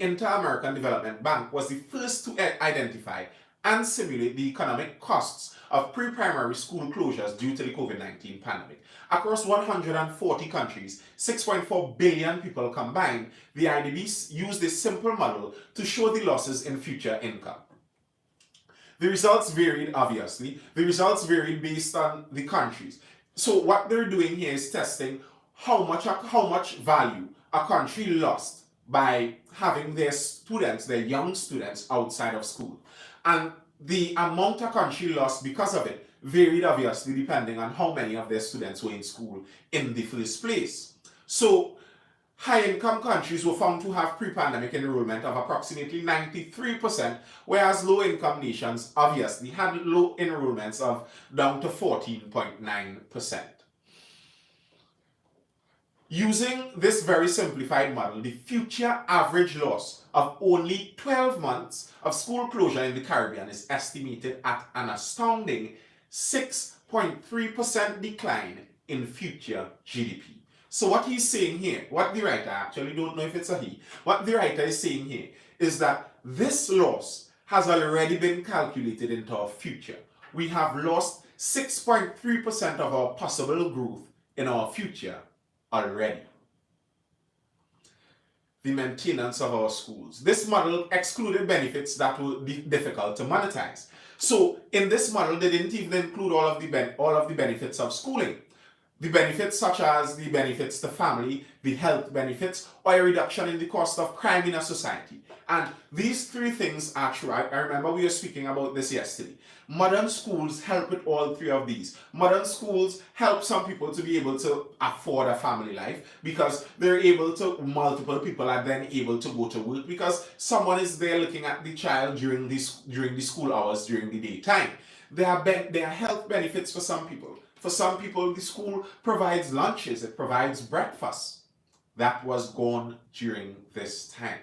Inter-American Development Bank was the first to identify and simulate the economic costs of pre-primary school closures due to the COVID-19 pandemic. Across 140 countries, 6.4 billion people combined, the IDB used this simple model to show the losses in future income. The results varied, obviously. The results varied based on the countries. So what they're doing here is testing how much value a country lost by having their students, their young students, outside of school. And the amount a country lost because of it varied, obviously, depending on how many of their students were in school in the first place. So high-income countries were found to have pre-pandemic enrollment of approximately 93%, whereas low-income nations obviously had low enrollments of down to 14.9%. Using this very simplified model, the future average loss of only 12 months of school closure in the Caribbean is estimated at an astounding 6.3% decline in future GDP. So what he's saying here, what the writer, I actually don't know if it's a he, what the writer is saying here is that this loss has already been calculated into our future. We have lost 6.3% of our possible growth in our future already. The maintenance of our schools. This model excluded benefits that would be difficult to monetize. So in this model, they didn't even include all of the benefits of schooling. The benefits such as the benefits to family, the health benefits, or a reduction in the cost of crime in a society. And these three things are true. I remember we were speaking about this yesterday. Modern schools help with all three of these. Modern schools help some people to be able to afford a family life because they're able to, multiple people are then able to go to work because someone is there looking at the child during the school hours during the daytime. There are health benefits for some people. For some people, the school provides lunches, it provides breakfast. That was gone during this time.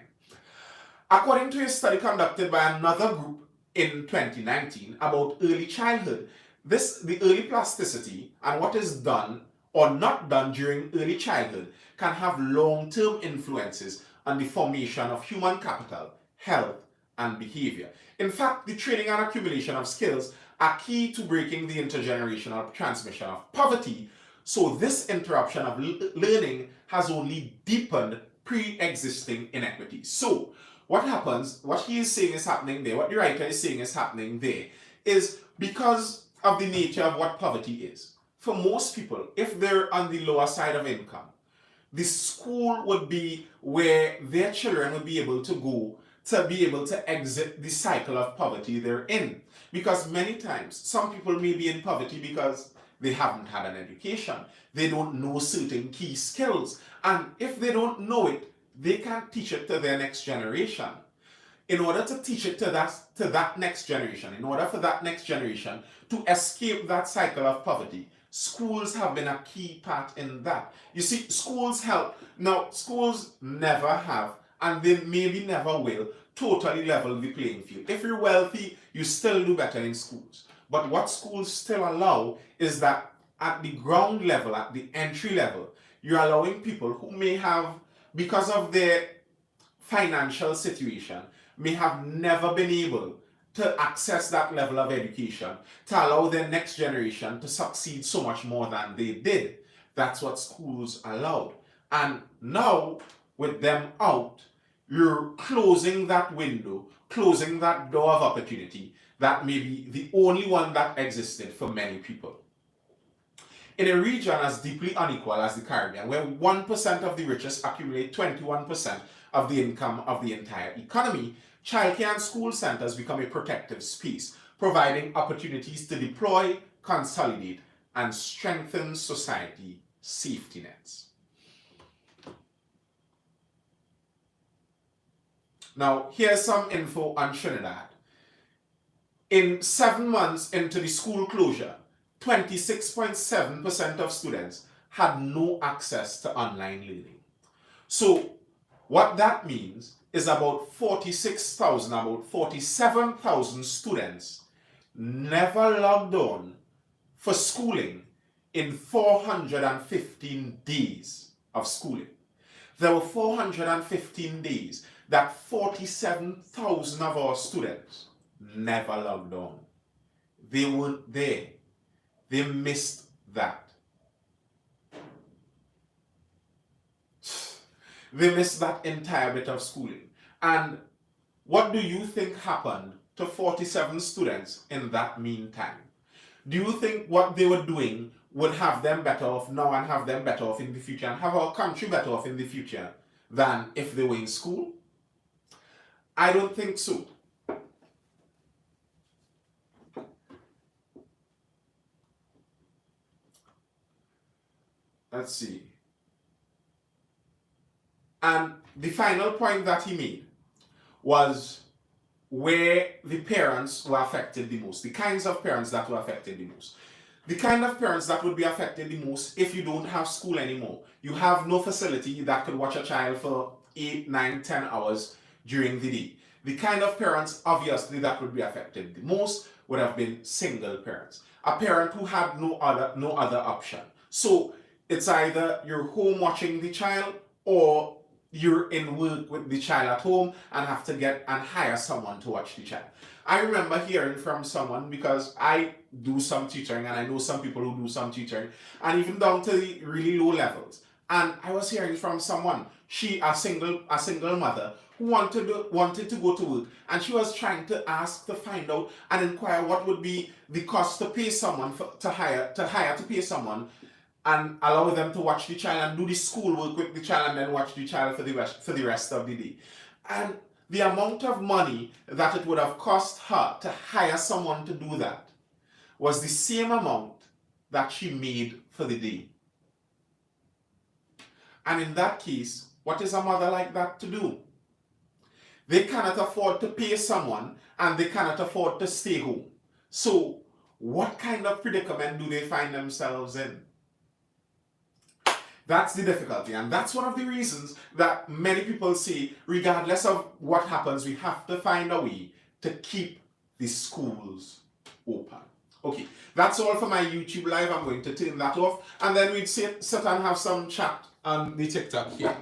According to a study conducted by another group in 2019 about early childhood, the early plasticity and what is done or not done during early childhood can have long-term influences on the formation of human capital, health, and behavior. In fact, the training and accumulation of skills are key to breaking the intergenerational transmission of poverty. So this interruption of learning has only deepened pre-existing inequities. So what happens, what he is saying is happening there, what the writer is saying is happening there, is because of the nature of what poverty is. For most people, if they're on the lower side of income, the school would be where their children would be able to go to be able to exit the cycle of poverty they're in. Because many times, some people may be in poverty because they haven't had an education. They don't know certain key skills. And if they don't know it, they can't teach it to their next generation. In order to teach it to that next generation, in order for that next generation to escape that cycle of poverty, schools have been a key part in that. You see, schools help. Now, schools never have, and they maybe never will, totally level the playing field. If you're wealthy, you still do better in schools. But what schools still allow is that at the ground level, at the entry level, you're allowing people who may have, because of their financial situation, may have never been able to access that level of education to allow their next generation to succeed so much more than they did. That's what schools allowed. And now, with them out, you're closing that window, closing that door of opportunity that may be the only one that existed for many people. In a region as deeply unequal as the Caribbean, where 1% of the richest accumulate 21% of the income of the entire economy, childcare and school centers become a protective space, providing opportunities to deploy, consolidate, and strengthen society safety nets. Now, here's some info on Trinidad. In 7 months into the school closure, 26.7% of students had no access to online learning. So, what that means is about 47,000 students never logged on for schooling in 415 days of schooling. There were 415 days that 47,000 of our students never logged on. They weren't there. They missed that. They missed that entire bit of schooling. And what do you think happened to 47 students in that meantime? Do you think what they were doing would have them better off now and have them better off in the future and have our country better off in the future than if they were in school? I don't think so. Let's see. And the final point that he made was where the parents were affected the most, the kinds of parents that were affected the most. The kind of parents that would be affected the most if you don't have school anymore. You have no facility that could watch a child for 8, 9, 10 hours during the day. The kind of parents, obviously, that would be affected the most would have been single parents. A parent who had no other option. So it's either you're home watching the child or you're in work with the child at home and have to get and hire someone to watch the child. I remember hearing from someone, because I do some tutoring and I know some people who do some tutoring, and even down to the really low levels. And I was hearing from someone, a single mother who wanted to go to work, and she was trying to find out and inquire what would be the cost to pay someone to pay someone and allow them to watch the child and do the schoolwork with the child and then watch the child for the rest of the day. And the amount of money that it would have cost her to hire someone to do that was the same amount that she made for the day. And in that case, what is a mother like that to do? They cannot afford to pay someone and they cannot afford to stay home. So, what kind of predicament do they find themselves in? That's the difficulty, and that's one of the reasons that many people say, regardless of what happens, we have to find a way to keep the schools open. Okay, that's all for my YouTube live. I'm going to turn that off, and then we'd sit and have some chat on the TikTok here.